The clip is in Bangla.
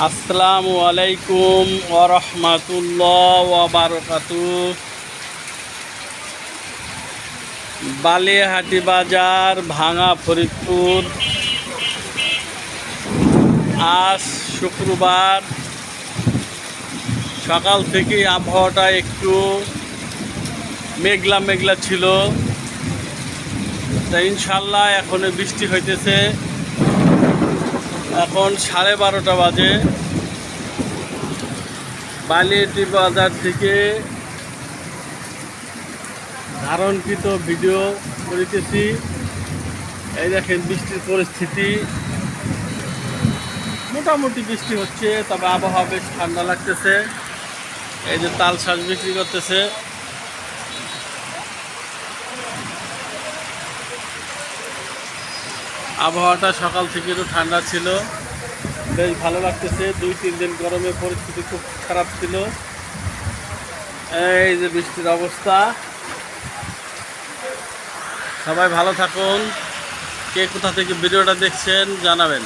আসসালামু আলাইকুম ওয়া রাহমাতুল্লাহ ওয়া বারাকাতুহু। বালিয়াহাটি বাজার, ভাঙা, ফরিদপুর। আজ শুক্রবার সকাল থেকেই আবহাওয়াটা একটু মেঘলা মেঘলা ছিল, তা ইনশাল্লাহ এখন বৃষ্টি হইতেছে। এখন 12:30 বাজে। বালিয়াহাটি বাজার থেকে ধারণকৃত ভিডিও করিতেছি। এই দেখেন বৃষ্টির পরিস্থিতি, মোটামুটি বৃষ্টি হচ্ছে, তবে আবহাওয়া বেশ ঠান্ডা লাগতেছে। এই যে তাল শাঁস বিক্রি করতেছে। আবহাওয়াটা সকাল থেকে একটু ঠান্ডা ছিল, বেশ ভালো লাগতেছে। 2-3 দিন গরমের পরিস্থিতি খুব খারাপ ছিল। এই যে বৃষ্টির অবস্থা। সবাই ভালো থাকুন। কে কোথা থেকে ভিডিওটা দেখছেন জানাবেন।